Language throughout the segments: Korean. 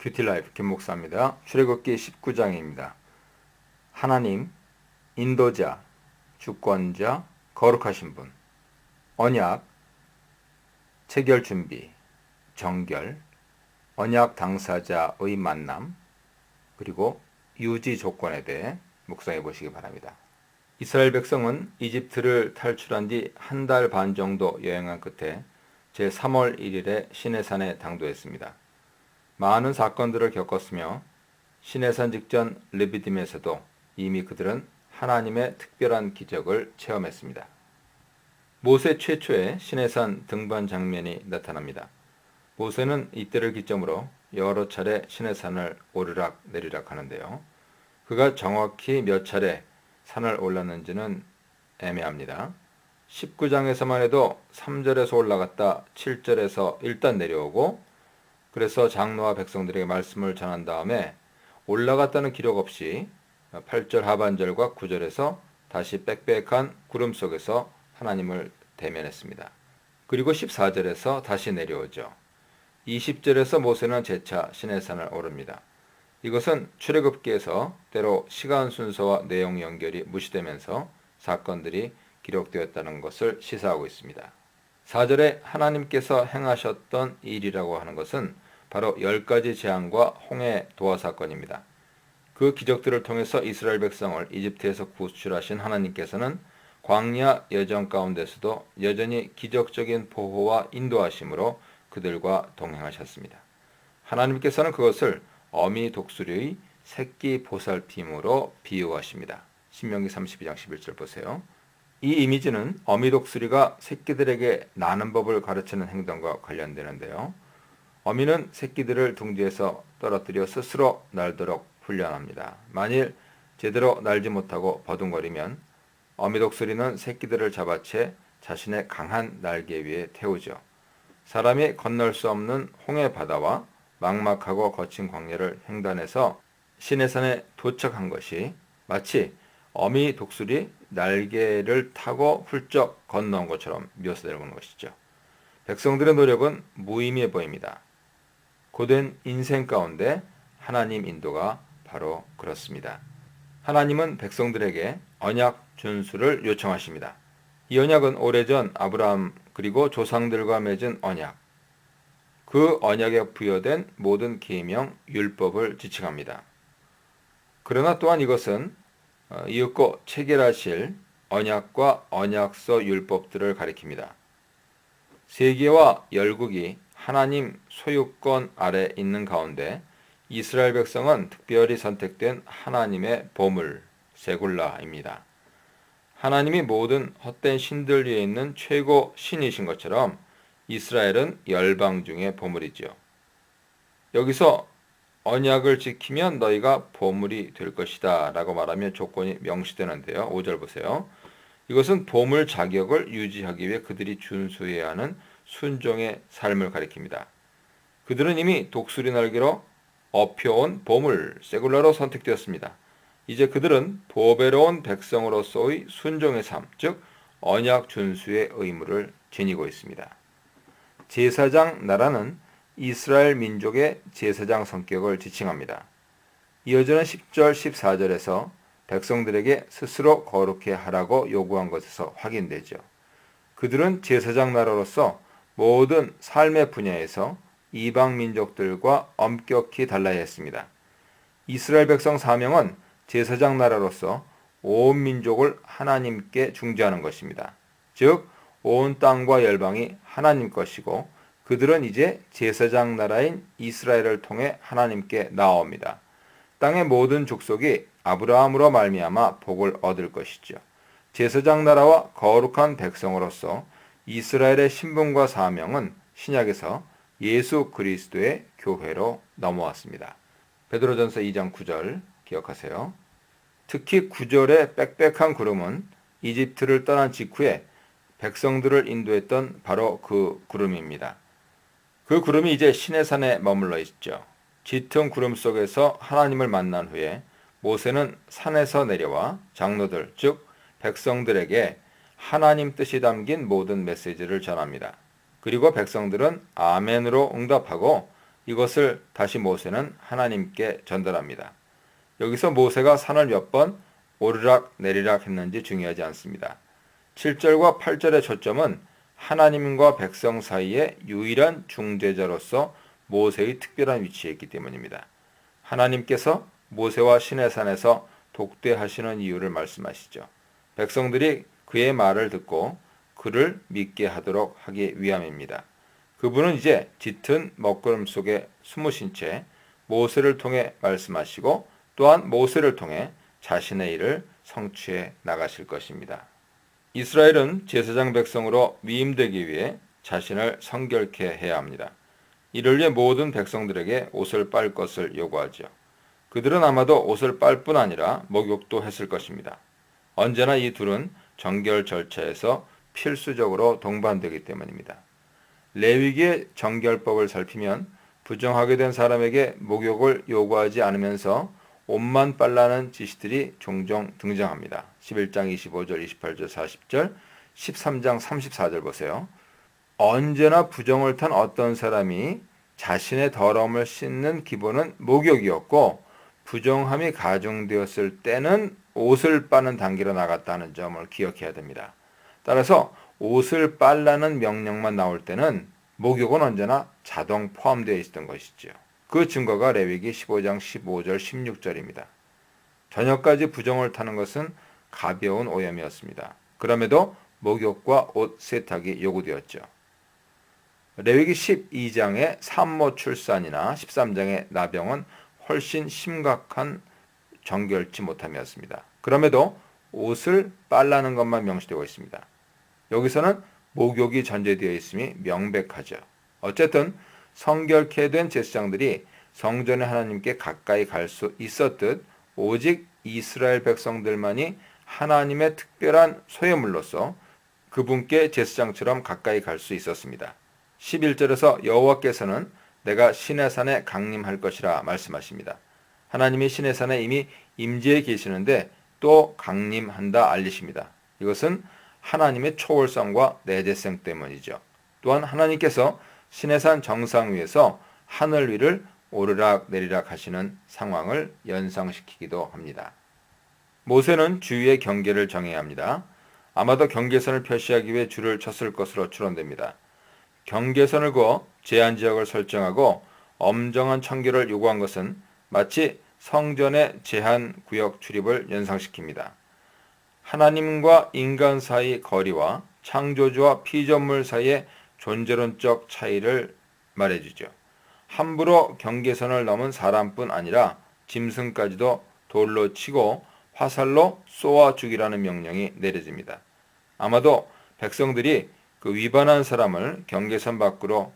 큐티라이프 김목사입니다. 출애굽기 19장입니다. 하나님, 인도자, 주권자, 거룩하신 분, 언약, 체결 준비, 정결, 언약 당사자의 만남, 그리고 유지 조건에 대해 묵상해 보시기 바랍니다. 이스라엘 백성은 이집트를 탈출한 뒤 한 달 반 정도 여행한 끝에 제3월 1일에 시내산에 당도했습니다. 많은 사건들을 겪었으며 시내산 직전 르비딤에서도 이미 그들은 하나님의 특별한 기적을 체험했습니다. 모세 최초의 시내산 등반 장면이 나타납니다. 모세는 이때를 기점으로 여러 차례 시내산을 오르락 내리락 하는데요. 그가 정확히 몇 차례 산을 올랐는지는 애매합니다. 19장에서만 해도 3절에서 올라갔다 7절에서 일단 내려오고, 그래서 장로와 백성들에게 말씀을 전한 다음에 올라갔다는 기록 없이 8절 하반절과 9절에서 다시 빽빽한 구름 속에서 하나님을 대면했습니다. 그리고 14절에서 다시 내려오죠. 20절에서 모세는 재차 시내산을 오릅니다. 이것은 출애굽기에서 때로 시간 순서와 내용 연결이 무시되면서 사건들이 기록되었다는 것을 시사하고 있습니다. 4절에 하나님께서 행하셨던 일이라고 하는 것은 바로 10가지 재앙과 홍해 도화 사건입니다. 그 기적들을 통해서 이스라엘 백성을 이집트에서 구출하신 하나님께서는 광야 여정 가운데서도 여전히 기적적인 보호와 인도하심으로 그들과 동행하셨습니다. 하나님께서는 그것을 어미 독수리의 새끼 보살핌으로 비유하십니다. 신명기 32장 11절 보세요. 이 이미지는 어미 독수리가 새끼들에게 나는 법을 가르치는 행동과 관련되는데요. 어미는 새끼들을 둥지에서 떨어뜨려 스스로 날도록 훈련합니다. 만일 제대로 날지 못하고 버둥거리면 어미 독수리는 새끼들을 잡아채 자신의 강한 날개 위에 태우죠. 사람이 건널 수 없는 홍해 바다와 막막하고 거친 광야를 횡단해서 시내산에 도착한 것이 마치 어미 독수리 날개를 타고 훌쩍 건너온 것처럼 묘사되는 것이죠. 백성들의 노력은 무의미해 보입니다. 고된 인생 가운데 하나님 인도가 바로 그렇습니다. 하나님은 백성들에게 언약 준수를 요청하십니다. 이 언약은 오래전 아브라함 그리고 조상들과 맺은 언약, 그 언약에 부여된 모든 계명, 율법을 지칭합니다. 그러나 또한 이것은 이윽고 체결하실 언약과 언약서 율법들을 가리킵니다. 세계와 열국이 하나님 소유권 아래 있는 가운데 이스라엘 백성은 특별히 선택된 하나님의 보물, 세굴라입니다. 하나님이 모든 헛된 신들 위에 있는 최고 신이신 것처럼 이스라엘은 열방 중의 보물이죠. 여기서 언약을 지키면 너희가 보물이 될 것이다 라고 말하면 조건이 명시되는데요. 5절 보세요. 이것은 보물 자격을 유지하기 위해 그들이 준수해야 하는 순종의 삶을 가리킵니다. 그들은 이미 독수리 날개로 업혀온 보물, 세굴라로 선택되었습니다. 이제 그들은 보배로운 백성으로서의 순종의 삶, 즉 언약 준수의 의무를 지니고 있습니다. 제사장 나라는 이스라엘 민족의 제사장 성격을 지칭합니다. 이어지는 10절, 14절에서 백성들에게 스스로 거룩해 하라고 요구한 것에서 확인되죠. 그들은 제사장 나라로서 모든 삶의 분야에서 이방 민족들과 엄격히 달라야 했습니다. 이스라엘 백성 사명은 제사장 나라로서 온 민족을 하나님께 중재하는 것입니다. 즉, 온 땅과 열방이 하나님 것이고 그들은 이제 제사장 나라인 이스라엘을 통해 하나님께 나아옵니다. 땅의 모든 족속이 아브라함으로 말미암아 복을 얻을 것이죠. 제사장 나라와 거룩한 백성으로서 이스라엘의 신분과 사명은 신약에서 예수 그리스도의 교회로 넘어왔습니다. 베드로전서 2장 9절 기억하세요. 특히 9절의 빽빽한 구름은 이집트를 떠난 직후에 백성들을 인도했던 바로 그 구름입니다. 그 구름이 이제 시내산에 머물러 있죠. 짙은 구름 속에서 하나님을 만난 후에 모세는 산에서 내려와 장로들, 즉 백성들에게 하나님 뜻이 담긴 모든 메시지를 전합니다. 그리고 백성들은 아멘으로 응답하고 이것을 다시 모세는 하나님께 전달합니다. 여기서 모세가 산을 몇 번 오르락 내리락 했는지 중요하지 않습니다. 7절과 8절의 초점은 하나님과 백성 사이의 유일한 중재자로서 모세의 특별한 위치에 있기 때문입니다. 하나님께서 모세와 시내산에서 독대하시는 이유를 말씀하시죠. 백성들이 그의 말을 듣고 그를 믿게 하도록 하기 위함입니다. 그분은 이제 짙은 먹구름 속에 숨으신 채 모세를 통해 말씀하시고 또한 모세를 통해 자신의 일을 성취해 나가실 것입니다. 이스라엘은 제사장 백성으로 위임되기 위해 자신을 성결케 해야 합니다. 이를 위해 모든 백성들에게 옷을 빨 것을 요구하죠. 그들은 아마도 옷을 빨 뿐 아니라 목욕도 했을 것입니다. 언제나 이 둘은 정결 절차에서 필수적으로 동반되기 때문입니다. 레위기의 정결법을 살피면 부정하게 된 사람에게 목욕을 요구하지 않으면서 옷만 빨라는 지시들이 종종 등장합니다. 11장 25절, 28절, 40절, 13장 34절 보세요. 언제나 부정을 탄 어떤 사람이 자신의 더러움을 씻는 기본은 목욕이었고 부정함이 가중되었을 때는 옷을 빠는 단계로 나갔다는 점을 기억해야 됩니다. 따라서 옷을 빨라는 명령만 나올 때는 목욕은 언제나 자동 포함되어 있었던 것이죠. 그 증거가 레위기 15장 15절 16절입니다. 저녁까지 부정을 타는 것은 가벼운 오염이었습니다. 그럼에도 목욕과 옷 세탁이 요구되었죠. 레위기 12장의 산모 출산이나 13장의 나병은 훨씬 심각한 정결치 못함이었습니다. 그럼에도 옷을 빨라는 것만 명시되고 있습니다. 여기서는 목욕이 전제되어 있음이 명백하죠. 어쨌든 성결케 된 제사장들이 성전의 하나님께 가까이 갈 수 있었듯 오직 이스라엘 백성들만이 하나님의 특별한 소유물로서 그분께 제사장처럼 가까이 갈 수 있었습니다. 11절에서 여호와께서는 내가 시내산에 강림할 것이라 말씀하십니다. 하나님이 시내산에 이미 임재해 계시는데 또 강림한다 알리십니다. 이것은 하나님의 초월성과 내재성 때문이죠. 또한 하나님께서 시내산 정상 위에서 하늘 위를 오르락 내리락 하시는 상황을 연상시키기도 합니다. 모세는 주위의 경계를 정해야 합니다. 아마도 경계선을 표시하기 위해 줄을 쳤을 것으로 추론됩니다. 경계선을 그어 제한지역을 설정하고 엄정한 청결을 요구한 것은 마치 성전의 제한구역 출입을 연상시킵니다. 하나님과 인간 사이 거리와 창조주와 피조물 사이의 존재론적 차이를 말해주죠. 함부로 경계선을 넘은 사람뿐 아니라 짐승까지도 돌로 치고 화살로 쏘아 죽이라는 명령이 내려집니다. 아마도 백성들이 그 위반한 사람을 경계선 밖으로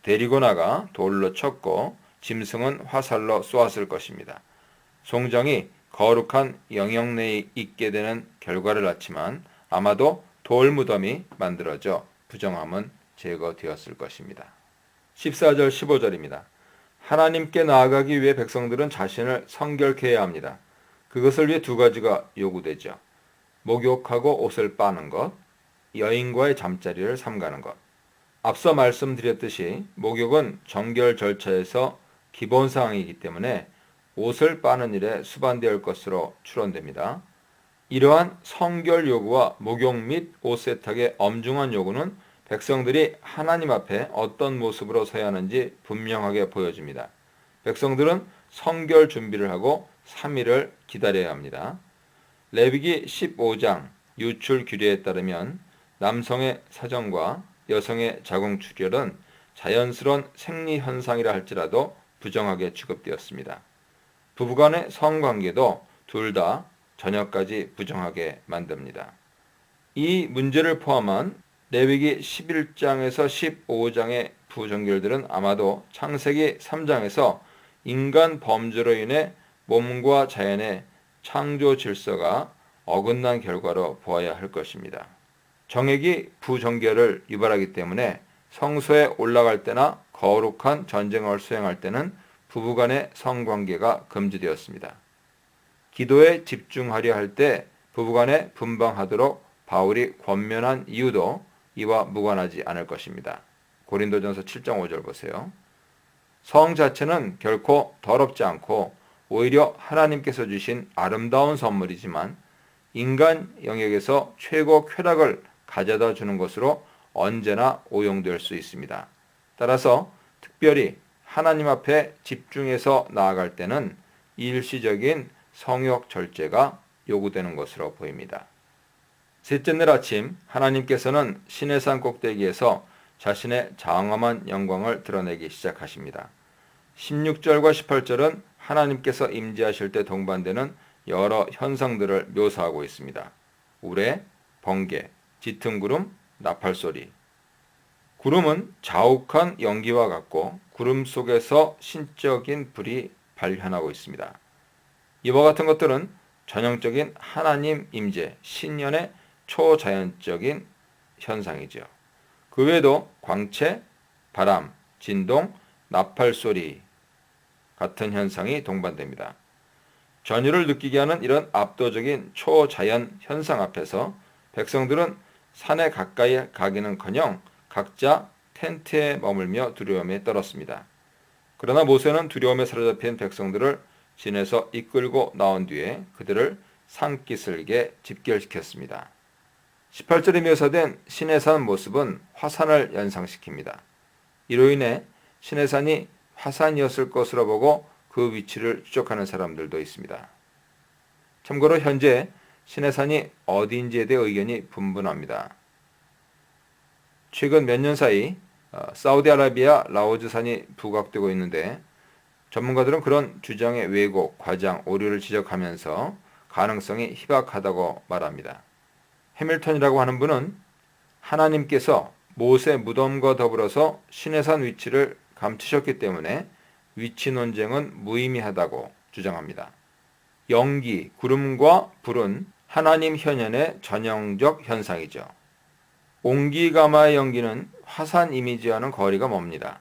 데리고 나가 돌로 쳤고 짐승은 화살로 쏘았을 것입니다. 송장이 거룩한 영역 내에 있게 되는 결과를 낳지만 아마도 돌 무덤이 만들어져 부정함은 제거되었을 것입니다. 14절 15절입니다. 하나님께 나아가기 위해 백성들은 자신을 성결케 해야 합니다. 그것을 위해 두 가지가 요구되죠. 목욕하고 옷을 빠는 것, 여인과의 잠자리를 삼가는 것. 앞서 말씀드렸듯이 목욕은 정결 절차에서 기본 사항이기 때문에 옷을 빠는 일에 수반되어 것으로 추론됩니다. 이러한 성결 요구와 목욕 및 옷 세탁의 엄중한 요구는 백성들이 하나님 앞에 어떤 모습으로 서야 하는지 분명하게 보여줍니다. 백성들은 성결 준비를 하고 3일을 기다려야 합니다. 레위기 15장 유출 규례에 따르면 남성의 사정과 여성의 자궁출혈은 자연스러운 생리현상이라 할지라도 부정하게 취급되었습니다. 부부간의 성관계도 둘 다 저녁까지 부정하게 만듭니다. 이 문제를 포함한 레위기 11장에서 15장의 부정결들은 아마도 창세기 3장에서 인간 범죄로 인해 몸과 자연의 창조 질서가 어긋난 결과로 보아야 할 것입니다. 정액이 부정결을 유발하기 때문에 성소에 올라갈 때나 거룩한 전쟁을 수행할 때는 부부간의 성관계가 금지되었습니다. 기도에 집중하려 할 때 부부간에 분방하도록 바울이 권면한 이유도 이와 무관하지 않을 것입니다. 고린도전서 7장 5절 보세요. 성 자체는 결코 더럽지 않고 오히려 하나님께서 주신 아름다운 선물이지만 인간 영역에서 최고 쾌락을 가져다 주는 것으로 언제나 오용될 수 있습니다. 따라서 특별히 하나님 앞에 집중해서 나아갈 때는 일시적인 성욕 절제가 요구되는 것으로 보입니다. 셋째 날 아침 하나님께서는 시내산 꼭대기에서 자신의 장엄한 영광을 드러내기 시작하십니다. 16절과 18절은 하나님께서 임재하실 때 동반되는 여러 현상들을 묘사하고 있습니다. 우레, 번개, 짙은 구름, 나팔소리. 구름은 자욱한 연기와 같고 구름 속에서 신적인 불이 발현하고 있습니다. 이와 같은 것들은 전형적인 하나님 임재, 신년의 초자연적인 현상이죠. 그 외에도 광채, 바람, 진동, 나팔소리 같은 현상이 동반됩니다. 전율을 느끼게 하는 이런 압도적인 초자연 현상 앞에서 백성들은 산에 가까이 가기는커녕 각자 텐트에 머물며 두려움에 떨었습니다. 그러나 모세는 두려움에 사로잡힌 백성들을 진에서 이끌고 나온 뒤에 그들을 산기슭에 집결시켰습니다. 18절에 묘사된 시내산 모습은 화산을 연상시킵니다. 이로 인해 시내산이 화산이었을 것으로 보고 그 위치를 추적하는 사람들도 있습니다. 참고로 현재 시내산이 어디인지에 대해 의견이 분분합니다. 최근 몇 년 사이 사우디아라비아 라오즈산이 부각되고 있는데 전문가들은 그런 주장의 왜곡, 과장, 오류를 지적하면서 가능성이 희박하다고 말합니다. 해밀턴이라고 하는 분은 하나님께서 모세 무덤과 더불어서 시내산 위치를 감추셨기 때문에 위치 논쟁은 무의미하다고 주장합니다. 연기, 구름과 불은 하나님 현현의 전형적 현상이죠. 옹기가마의 연기는 화산 이미지와는 거리가 멉니다.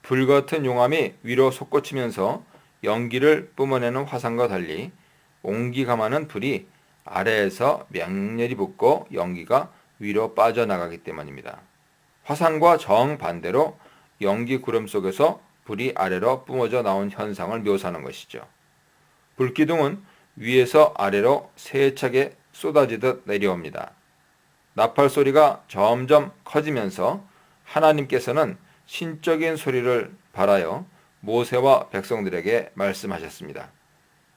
불같은 용암이 위로 솟구치면서 연기를 뿜어내는 화산과 달리 옹기가마는 불이 아래에서 맹렬히 붙고 연기가 위로 빠져나가기 때문입니다. 화산과 정반대로 연기 구름 속에서 불이 아래로 뿜어져 나온 현상을 묘사하는 것이죠. 불기둥은 위에서 아래로 세차게 쏟아지듯 내려옵니다. 나팔 소리가 점점 커지면서 하나님께서는 신적인 소리를 발하여 모세와 백성들에게 말씀하셨습니다.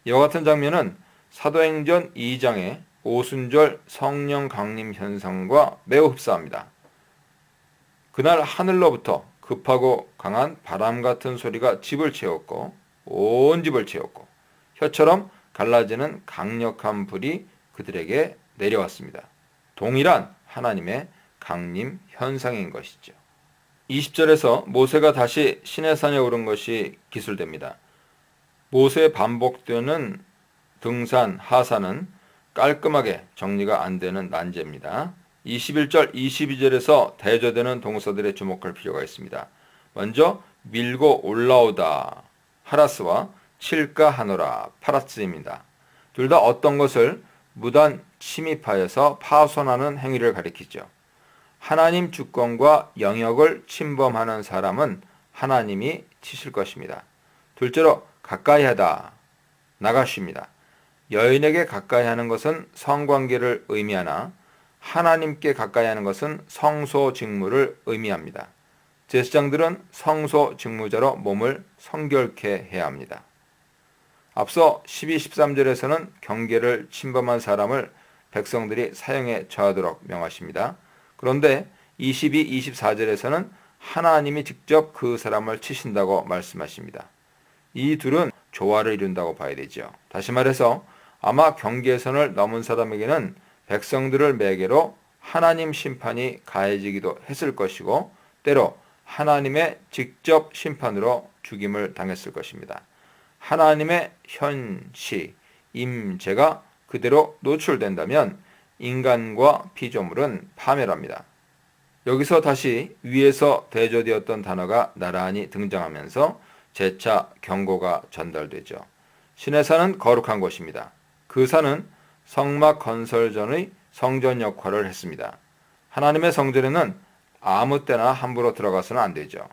이와 같은 장면은 사도행전 2장의 오순절 성령 강림 현상과 매우 흡사합니다. 그날 하늘로부터 급하고 강한 바람 같은 소리가 집을 채웠고 온 집을 채웠고 혀처럼 갈라지는 강력한 불이 그들에게 내려왔습니다. 동일한 하나님의 강림 현상인 것이죠. 20절에서 모세가 다시 시내산에 오른 것이 기술됩니다. 모세의 반복되는 등산, 하산은 깔끔하게 정리가 안 되는 난제입니다. 21절, 22절에서 대조되는 동사들에 주목할 필요가 있습니다. 먼저 밀고 올라오다 하라스와 칠까 하노라 파라스입니다. 둘 다 어떤 것을 무단 침입하여서 파손하는 행위를 가리키죠. 하나님 주권과 영역을 침범하는 사람은 하나님이 치실 것입니다. 둘째로 가까이 하다 나가십니다. 여인에게 가까이 하는 것은 성관계를 의미하나 하나님께 가까이 하는 것은 성소 직무를 의미합니다. 제사장들은 성소 직무자로 몸을 성결케 해야 합니다. 앞서 12, 13절에서는 경계를 침범한 사람을 백성들이 사형에 처하도록 명하십니다. 그런데 22, 24절에서는 하나님이 직접 그 사람을 치신다고 말씀하십니다. 이 둘은 조화를 이룬다고 봐야 되죠. 다시 말해서 아마 경계선을 넘은 사람에게는 백성들을 매개로 하나님 심판이 가해지기도 했을 것이고 때로 하나님의 직접 심판으로 죽임을 당했을 것입니다. 하나님의 현시, 임재가 그대로 노출된다면 인간과 피조물은 파멸합니다. 여기서 다시 위에서 대조되었던 단어가 나란히 등장하면서 재차 경고가 전달되죠. 시내산은 거룩한 곳입니다. 그 산은 성막 건설 전의 성전 역할을 했습니다. 하나님의 성전에는 아무 때나 함부로 들어가서는 안 되죠.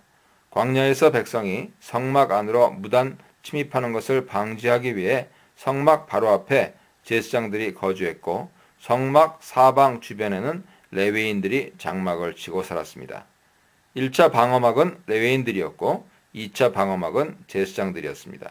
광야에서 백성이 성막 안으로 무단 침입하는 것을 방지하기 위해 성막 바로 앞에 제사장들이 거주했고 성막 사방 주변에는 레위인들이 장막을 치고 살았습니다. 1차 방어막은 레위인들이었고 2차 방어막은 제사장들이었습니다.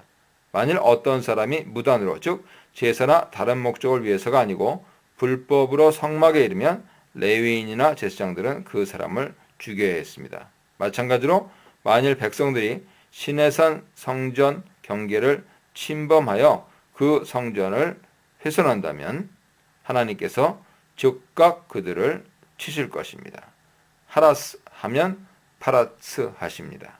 만일 어떤 사람이 무단으로 즉 제사나 다른 목적을 위해서가 아니고 불법으로 성막에 이르면 레위인이나 제사장들은 그 사람을 죽여야 했습니다. 마찬가지로 만일 백성들이 시내산 성전 경계를 침범하여 그 성전을 훼손한다면 하나님께서 즉각 그들을 치실 것입니다. 하라스 하면 파라스 하십니다.